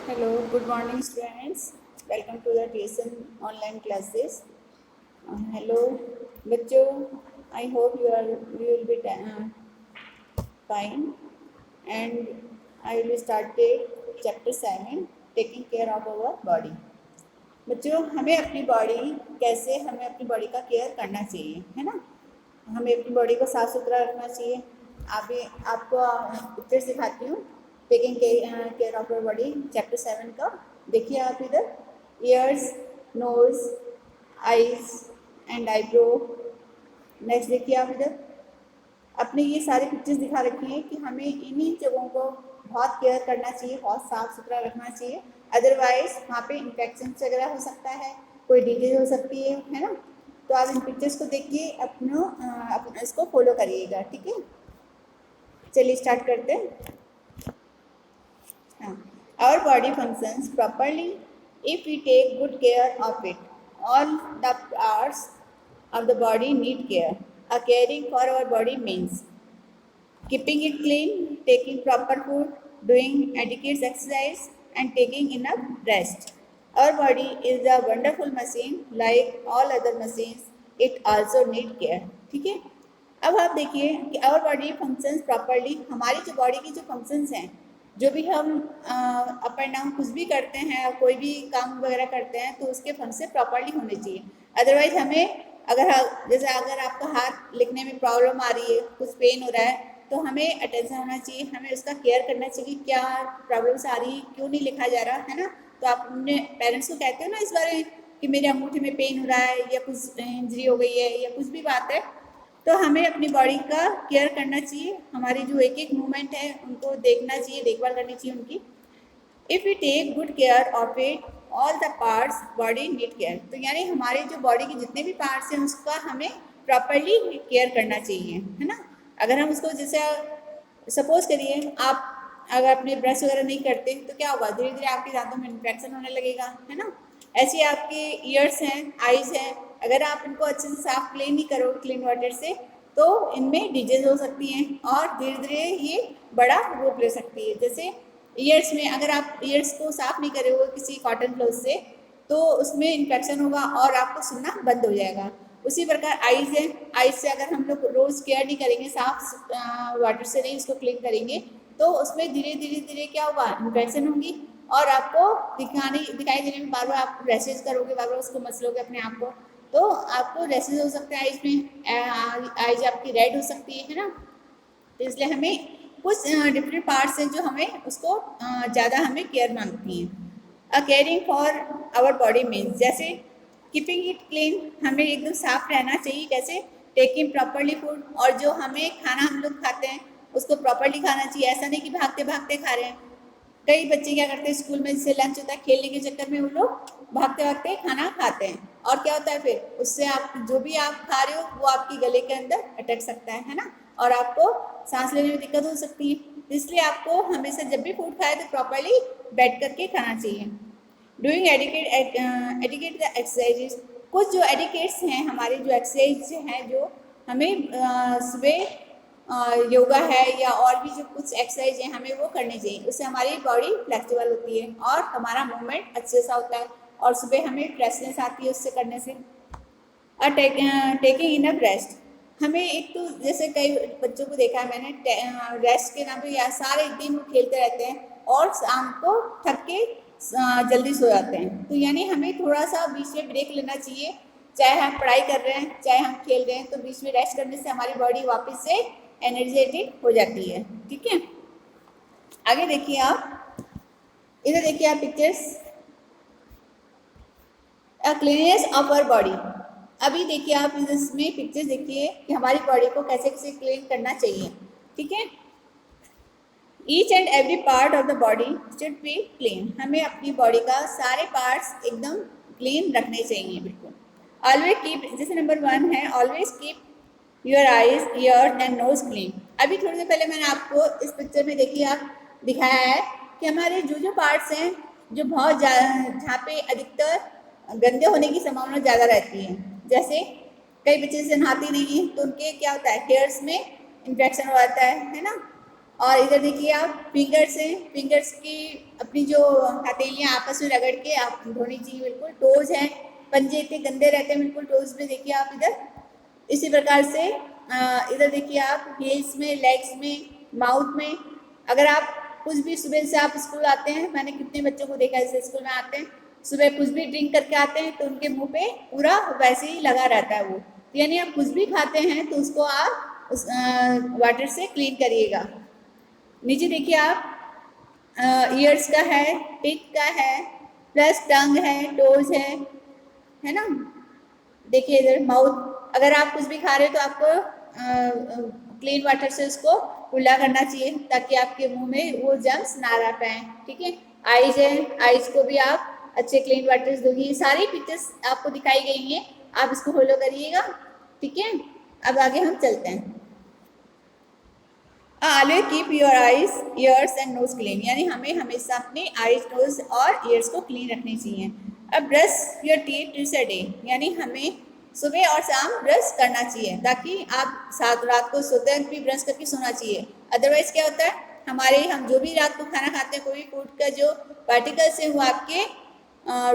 Hello, good morning, students. Welcome to the TSN online classes. Hello, बच्चों. I hope you will be fine. And I will start the chapter 7, taking care of our body. बच्चों, हमें अपनी body का care करना चाहिए, है ना. हमें अपनी बॉडी को साफ सुथरा रखना चाहिए. अभी आपको पिक्चर दिखाती हूँ. Taking care of your body, chapter 7 का. देखिए आप इधर. Ears, nose, eyes and eyebrow. Next देखिए आप इधर. अपने ये सारी पिक्चर्स दिखा रखी हैं कि हमें इन्हीं जगहों को बहुत केयर करना चाहिए, बहुत साफ सुथरा रखना चाहिए. अदरवाइज वहाँ पे इन्फेक्शन वगैरह हो सकता है, कोई डिजीज हो सकती है ना. तो आप इन पिक्चर्स को देखिए, अपना इसको फॉलो करिएगा, ठीक है. चलिए स्टार्ट करते हैं. Our body functions properly if we take good care of it. All the parts of the body need care. A caring for our body means keeping it clean, taking proper food, doing adequate exercise, and taking enough rest. Our body is a wonderful machine like all other machines. It also need care. ठीक है. अब आप देखिए कि our body functions properly. हमारी जो body की जो फंक्शंस हैं, जो भी हम अप एंड डाउन कुछ भी करते हैं, कोई भी काम वगैरह करते हैं, तो उसके फंक्शन प्रॉपरली होने चाहिए. अदरवाइज हमें अगर आपका हाथ लिखने में प्रॉब्लम आ रही है, कुछ पेन हो रहा है, तो हमें अटेंशन होना चाहिए, हमें उसका केयर करना चाहिए. क्या प्रॉब्लम्स आ रही है, क्यों नहीं लिखा जा रहा है ना. तो आप अपने पेरेंट्स को कहते हो ना इस बारे में कि मेरे अंगूठे में पेन हो रहा है, या कुछ इंजरी हो गई है, या कुछ भी बात है, तो हमें अपनी बॉडी का केयर करना चाहिए. हमारी जो एक एक मूवमेंट है उनको देखना चाहिए, देखभाल करनी चाहिए उनकी. If we take good care of it, all the parts body need care. तो यानी हमारे जो बॉडी के जितने भी पार्ट्स हैं उसका हमें प्रॉपरली केयर करना चाहिए, है ना. अगर हम उसको जैसे सपोज करिए आप अगर अपने ब्रश वगैरह नहीं करते तो क्या होगा, धीरे धीरे आपके दांतों में इन्फेक्शन होने लगेगा, है ना. ऐसे आपके ईयर्स हैं, आईज हैं, अगर आप इनको अच्छे से साफ क्लीन नहीं करोगे क्लीन वाटर से, तो इनमें डिजीज हो सकती हैं और धीरे धीरे ये बड़ा रूप ले सकती है. जैसे ईयर्स में अगर आप ईयर्स को साफ नहीं करोगे किसी कॉटन क्लोथ से, तो उसमें इन्फेक्शन होगा और आपको सुनना बंद हो जाएगा. उसी प्रकार आईज है, आईज से अगर हम लोग रोज़ केयर नहीं करेंगे, साफ वाटर से नहीं उसको क्लीन करेंगे, तो उसमें धीरे धीरे धीरे क्या होगा, इन्फेक्शन होंगी और आपको दिखाई देने में बार बार आप रैशेज करोगे, बार बार उसको मसलोगे अपने आप को, तो आपको रैशेज हो सकते हैं आईज में, आईज आपकी रेड हो सकती है ना. तो इसलिए हमें कुछ डिफरेंट पार्ट्स हैं जो हमें उसको ज़्यादा हमें केयर मांगती हैं. Uh caring for our body means जैसे कीपिंग इट क्लीन, हमें एकदम साफ रहना चाहिए. कैसे, टेकिंग प्रॉपरली फूड, और जो हमें खाना हम लोग खाते हैं उसको प्रॉपरली खाना चाहिए. ऐसा नहीं कि भागते भागते खा रहे हैं. कई बच्चे क्या करते हैं स्कूल में, जैसे लंच होता है, खेलने के चक्कर में वो लोग भागते भागते खाना खाते हैं, और क्या होता है फिर उससे आप जो भी आप खा रहे हो वो आपके गले के अंदर अटक सकता है ना, और आपको सांस लेने में दिक्कत हो सकती है. इसलिए आपको हमेशा जब भी फूड खाए तो प्रॉपरली बैठ करके खाना चाहिए. डूइंग एडिकेट द एक्सरसाइजेज, कुछ जो एडिकेट्स हैं हमारे, जो एक्सरसाइज हैं जो हमें सुबह योगा है या और भी जो कुछ एक्सरसाइज हैं हमें वो करनी चाहिए. उससे हमारी बॉडी फ्लेक्सिबल होती है और हमारा मूवमेंट अच्छे से होता है, और सुबह हमें फ्रेशनेस आती है उससे करने से. और टेकिंग इनफ रेस्ट, हमें एक तो जैसे कई बच्चों को देखा है मैंने, रेस्ट के नाम पे या सारे दिन वो खेलते रहते हैं और शाम को थक के जल्दी सो जाते हैं. तो यानी हमें थोड़ा सा बीच में ब्रेक लेना चाहिए. चाहे हम पढ़ाई कर रहे हैं, चाहे हम खेल रहे हैं, तो बीच में रेस्ट करने से हमारी बॉडी वापस से एनर्जेटिक हो जाती है. ठीक है. आगे देखिए आप, इधर देखिए आप pictures. Cleanness of our body, अभी देखिए आप इसमें पिक्चर्स देखिए कि हमारी बॉडी को कैसे कैसे क्लीन करना चाहिए. ठीक है. Each and every part of the body should be clean, हमें अपनी बॉडी का सारे पार्ट्स एकदम क्लीन रखने चाहिए बिल्कुल. ऑलवेज कीप, जैसे नंबर 1 है, always keep your eyes, ear and nose clean. अभी थोड़ी देर पहले मैंने आपको इस पिक्चर में देखिए आप दिखाया है कि हमारे जो जो पार्ट्स हैं जो बहुत जहाँ पे अधिकतर गंदे होने की संभावना ज़्यादा रहती है. जैसे कई बच्चे से नहाती नहीं हैं तो उनके क्या होता है, हेयर्स में इन्फेक्शन हो जाता है ना. और इधर देखिए आप फिंगर्स हैं, फिंगर्स की अपनी जो हथेलियाँ आपस में रगड़ के आप धोनी चाहिए बिल्कुल। टोज हैं, पंजे इतने गंदे रहते हैं बिल्कुल टोज में, देखिए आप इधर। इसी प्रकार से इधर देखिए आप हील्स में, लेग्स में, माउथ में। अगर आप कुछ भी सुबह से आप स्कूल आते हैं, मैंने कितने बच्चों को देखा है जैसे स्कूल में आते हैं सुबह कुछ भी ड्रिंक करके आते हैं तो उनके मुंह पे पूरा वैसे ही लगा रहता है वो, तो यानी आप कुछ भी खाते हैं तो उसको आप उस वाटर से क्लीन करिएगा। नीचे देखिए आप ईयर्स का है, टिक का है, प्लस टंग है, टोज है ना। देखिए इधर माउथ, अगर आप कुछ भी खा रहे हो तो आपको क्लीन वाटर से उसको कुल्ला करना चाहिए ताकि आपके मुंह में वो जर्म्स ना रह पाए, ठीक है। आईज है, आईज को भी आप अच्छे क्लीन वाटर से धोइए। सारी पिक्चर्स आपको दिखाई गई हैं, आप इसको फॉलो करिएगा, ठीक है। अब आगे हम चलते हैं। Always keep your eyes, ears and nose clean, यानी हमें हमेशा अपने आईज, नोज और ईयर्स को क्लीन रखनी चाहिए। अब brush your teeth twice a day, यानी हमें सुबह और शाम ब्रश करना चाहिए ताकि आप साथ रात को सोते वक्त भी ब्रश करके सोना चाहिए। अदरवाइज क्या होता है, हम जो भी रात को खाना खाते हैं, कोई फूड का जो पार्टिकल्स है वो आपके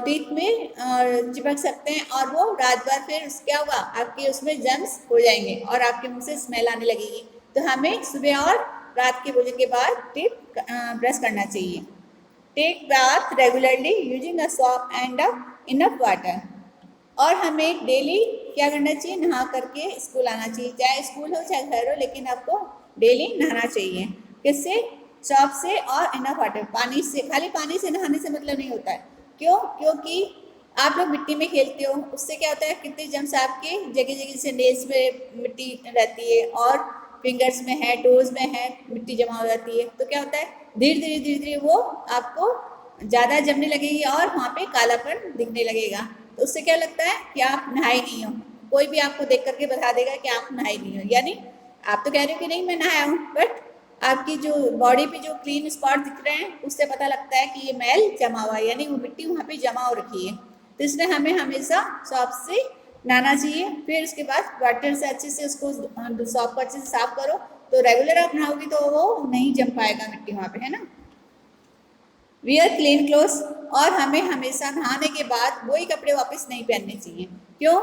टीथ में चिपक सकते हैं और वो रात भर फिर क्या होगा, आपके उसमें जर्म्स हो जाएंगे और आपके मुंह से स्मेल आने लगेगी। तो हमें सुबह और रात के भोजन के बाद टीथ ब्रश करना चाहिए। Take bath regularly using a soap and enough water, और हमें डेली क्या करना चाहिए, नहा करके स्कूल आना चाहिए। चाहे स्कूल हो चाहे घर हो, लेकिन आपको डेली नहाना चाहिए। किससे? सॉप से और इनफ वाटर, पानी से। खाली पानी से नहाने से मतलब नहीं होता है। क्यों? क्योंकि आप लोग मिट्टी में खेलते हो, उससे क्या होता है, कितने जर्म्स आपके जगह जगह से नेल्स में मिट्टी रहती है और फिंगर्स में है, टोज में है, मिट्टी जमा हो जाती है। तो क्या होता है, धीरे धीरे धीरे धीरे वो आपको ज़्यादा जमने लगेगी और वहाँ पे कालापन दिखने लगेगा। तो उससे क्या लगता है कि आप नहाए नहीं हो। कोई भी आपको देख करके बता देगा कि आप नहाए नहीं हो, यानी आप तो कह रहे हो कि नहीं मैं नहाया हूँ, बट आपकी जो बॉडी पे जो क्लीन स्पॉट दिख रहे हैं उससे पता लगता है कि ये मैल जमा हुआ है, यानी वो मिट्टी वहाँ पे जमा हो रखी है। तो इसलिए हमें हमेशा सॉप से नहाना चाहिए। फिर उसके बाद वाटर से अच्छे से उसको सॉप को अच्छे से साफ करो, तो रेगुलर आप नहाओगी तो वो नहीं जम पाएगा मिट्टी वहाँ पे, है ना। वियर क्लीन क्लोथ्स, और हमें हमेशा नहाने के बाद वही कपड़े वापस नहीं पहनने चाहिए। क्यों?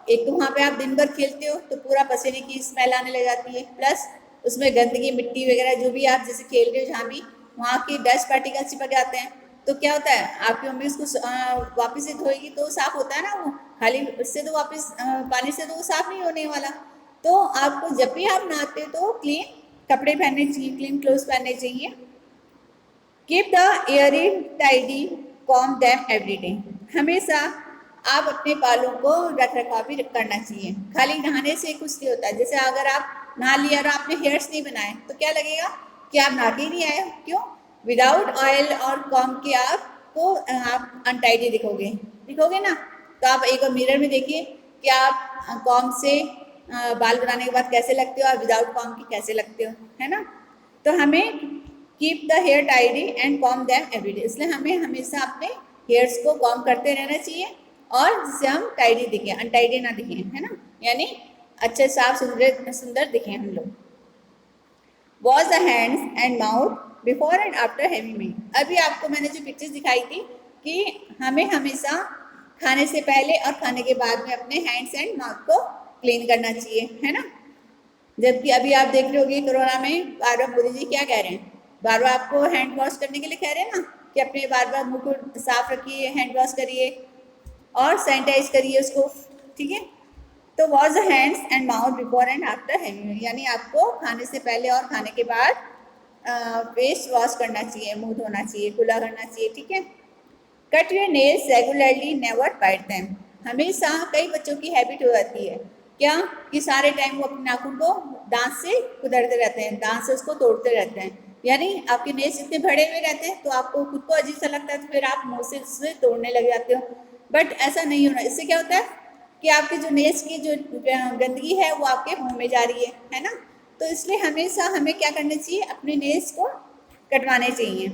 एक तो वहाँ पे आप दिन भर खेलते हो तो पूरा पसीने की स्मेल आने लग जाती है, प्लस उसमें गंदगी, मिट्टी वगैरह जो भी आप जैसे खेल रहे हो जहाँ भी, वहाँ की डस्ट पार्टिकल चिपक जाते हैं। तो क्या होता है, आपकी मम्मी उसको वापस से धोएगी तो साफ होता है ना वो, खाली उससे तो वापस पानी से तो वो साफ नहीं होने वाला। तो आपको जब भी आप नहाते हो तो क्लीन कपड़े पहनने चाहिए, क्लीन क्लोथ्स पहनने चाहिए। Keep the earring tidy, comb them every day, हमेशा आप अपने बालों को रख रखाव भी करना चाहिए। खाली नहाने से कुछ नहीं होता है। जैसे अगर आप नहा लिया और आपने हेयर्स नहीं बनाए तो क्या लगेगा कि आप नहा के ही नहीं आए हो। क्यों? विदाउट ऑयल और कॉम के आपको आप अनटाइडी दिखोगे, दिखोगे ना। तो आप एक बार मिरर में देखिए कि आप कॉम से बाल बनाने के बाद कैसे लगते हो और विदाउट कॉम के कैसे लगते हो, है ना। तो हमें keep the hair tidy and comb them everyday, इसलिए हमें हमेशा अपने हेयर्स को कॉम करते रहना चाहिए और जिससे हम टाइडी दिखें, अनटाइडी ना दिखें, है ना, यानी अच्छे साफ सुंदर सुंदर दिखें हम लोग। Wash the hands and mouth before and after having meal, अभी आपको मैंने जो पिक्चर्स दिखाई थी कि हमें हमेशा खाने से पहले और खाने के बाद में अपने हैंड्स एंड माउथ को क्लीन करना चाहिए, है ना। जबकि अभी आप देख रहे होगे कोरोना में बार बार मोदी जी क्या कह रहे हैं, बार बार आपको हैंड वॉश करने के लिए कह रहे हैं ना, कि अपने बार बार मुंह को साफ रखिए, हैंड वॉश करिए और सैनिटाइज करिए उसको, ठीक है। तो wash the hands and mouth before and after having, यानी आपको खाने से पहले और खाने के बाद फेस वॉश करना चाहिए, मुंह धोना चाहिए, कुल्ला करना चाहिए, ठीक है। Cut your nails regularly, never bite them, हमेशा कई बच्चों की हैबिट हो जाती है क्या कि सारे टाइम वो अपने नाखून को दांत से कुदरते रहते हैं, दांत से उसको तोड़ते रहते हैं, यानी आपके नेल्स इतने बड़े हुए रहते हैं तो आपको खुद को अजीब सा लगता है, तो फिर आप मुंह से उससे तोड़ने लग जाते हो। बट ऐसा नहीं होना, इससे क्या होता है कि आपके जो नेल्स की जो गंदगी है वो आपके मुंह में जा रही है ना। तो इसलिए हमेशा हमें क्या करना चाहिए, अपने नेल्स को कटवाने चाहिए।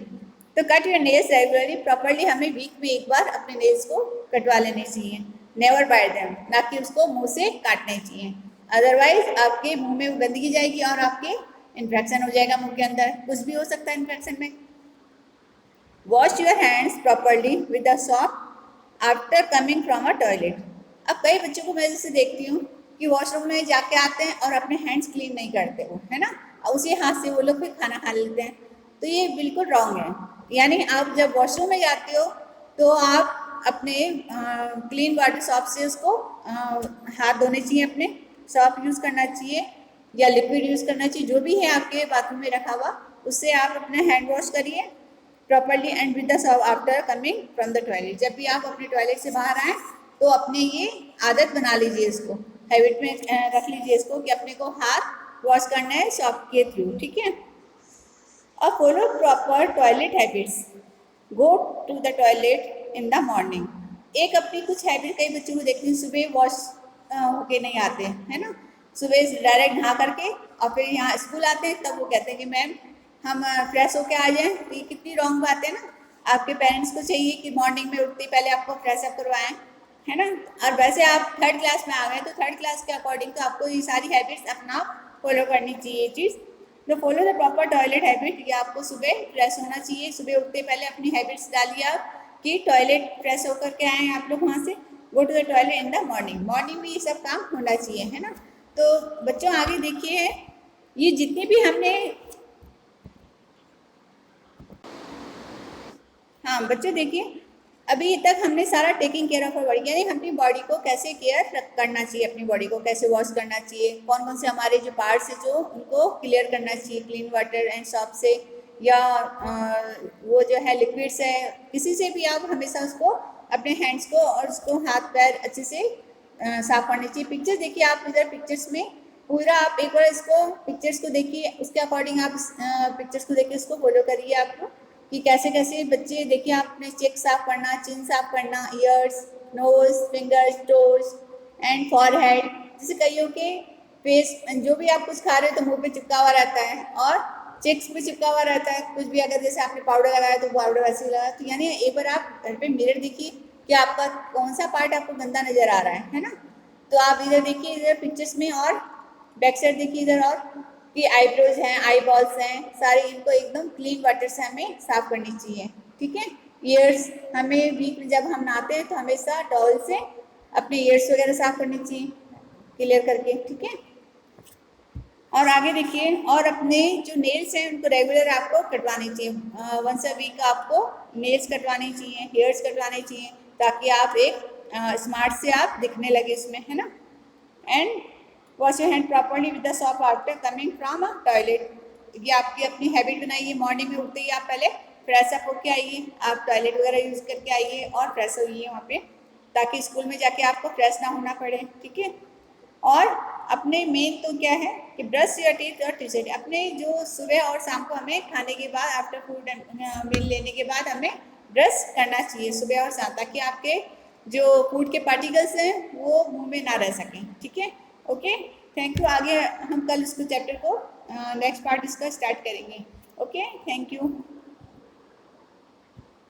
तो cut your nails regularly properly, हमें वीक में एक बार अपने नेल्स को कटवा लेने चाहिए। नेवर बाइट देम, ना कि उसको मुंह से काटने चाहिए, अदरवाइज आपके मुंह में गंदगी जाएगी और आपके इन्फेक्शन हो जाएगा मुंह के अंदर, कुछ भी हो सकता है इन्फेक्शन में। Wash your hands properly with the shop after coming from a toilet. अब कई बच्चों को मैं जैसे देखती हूँ कि वॉशरूम में जाके आते हैं और अपने हैंड्स क्लीन नहीं करते वो, है ना, और उसी हाथ से वो लोग फिर खाना खा लेते हैं। तो ये बिल्कुल रॉन्ग है। यानी आप जब वॉशरूम में जाते हो तो आप अपने क्लीन वाटर सॉप से उसको हाथ धोने चाहिए, अपने सॉप यूज़ करना चाहिए या लिक्विड यूज़ करना चाहिए, जो भी है आपके बाथरूम में रखा हुआ, उससे आप अपना हैंड वॉश करिए properly and with the serve after coming from the toilet. जब भी आप अपने टॉयलेट से बाहर आए तो अपने ये आदत बना लीजिए, इसको हैबिट में रख लीजिए इसको कि अपने को हाथ वॉश करना है सॉप के थ्रू, ठीक है। और follow proper toilet habits, go to the toilet in the morning. एक अपनी कुछ हैबिट कई बच्चों को देखती हूँ, सुबह वॉश होके नहीं आते हैं, है ना, सुबह डायरेक्ट नहा करके और फिर यहाँ स्कूल आते हैं, तब वो कहते हैं कि मैम हम फ्रेश होके आ जाएं। तो ये कितनी रॉन्ग बात है ना। आपके पेरेंट्स को चाहिए कि मॉर्निंग में उठते पहले आपको फ्रेश अप करवाएं, है ना। और वैसे आप थर्ड क्लास में आ गए तो थर्ड क्लास के अकॉर्डिंग तो आपको ये सारी हैबिट्स अपना फॉलो करनी चाहिए ये चीज़। तो follow the proper toilet habit, ये आपको सुबह फ्रेश होना चाहिए, सुबह उठते पहले अपनी हैबिट्स डालिए आप कि टॉयलेट फ्रेश होकर के आए आप लोग वहाँ से। Go to the toilet in the morning, morning में ये सब काम होना चाहिए, है ना। तो बच्चों आगे देखिए, ये जितनी भी हमने, हाँ बच्चों देखिए, अभी तक हमने सारा टेकिंग केयर ऑफ बॉडी, यानी अपनी बॉडी को कैसे केयर करना चाहिए, अपनी बॉडी को कैसे वॉश करना चाहिए, कौन कौन से हमारे जो पार्ट्स है जो उनको क्लियर करना चाहिए क्लीन वाटर एंड सॉप से, या वो जो है लिक्विड्स है, किसी से भी आप हमेशा उसको अपने हैंड्स को और उसको हाथ पैर अच्छे से साफ करनी चाहिए। पिक्चर्स देखिए आप इधर, पिक्चर्स में पूरा आप एक बार इसको पिक्चर्स को देखिए, उसके अकॉर्डिंग आप पिक्चर्स को देखिए, उसको फॉलो करिए आपको कि कैसे कैसे बच्चे, देखिए आप अपने चेक साफ करना, चिन साफ करना, ears, nose, fingers, toes and forehead. जैसे कईयों के फेस, जो भी आप कुछ खा रहे हो तो मुंह पे चिपका हुआ रहता है और चेक्स पे चिपका हुआ रहता है, कुछ भी अगर जैसे आपने पाउडर लगाया तो पाउडर वैसे ही लगा। तो यानी एक बार आप घर पे मिरर देखिए कि आपका कौन सा पार्ट आपको गंदा नजर आ रहा है ना। तो आप इधर देखिए, इधर पिक्चर्स में, और बैक साइड देखिए इधर, और कि आईब्रोज हैं, आई बॉल्स हैं, सारे इनको एकदम क्लीन वाटर से हमें साफ करनी चाहिए, ठीक है। ईयर्स, हमें वीक में जब हम नहाते हैं तो हमेशा टॉवल से अपने ईयर्स वगैरह साफ करनी चाहिए क्लियर करके, ठीक है। और आगे देखिए, और अपने जो नेल्स हैं उनको रेगुलर आपको कटवानी चाहिए, वंस अ वीक आपको नेल्स कटवानी चाहिए, हेयर्स कटवाने चाहिए, ताकि आप एक स्मार्ट से आप दिखने लगे इसमें, है ना। And wash your hand properly with the soap after coming from a toilet. ये आपकी अपनी हैबिट बनाइए, मॉर्निंग में उठते ही आप पहले फ्रेश अप होके आइए, आप टॉयलेट वगैरह यूज़ करके आइए और फ्रेश होइए वहाँ पे, ताकि स्कूल में जाके आपको फ्रेश ना होना पड़े, ठीक है। और अपने मेन तो क्या है कि ब्रश योर टीथ और टीचर, अपने जो सुबह और शाम को हमें खाने के बाद आफ्टर फूड मील लेने के बाद हमें ब्रश करना चाहिए सुबह और शाम, ताकि आपके जो फूड के पार्टिकल्स हैं वो मुंह में ना रह सकें, ठीक है। Okay, thank you. आगे हम कल इसको चैप्टर को नेक्स्ट पार्ट इसका स्टार्ट करेंगे। Okay, thank you.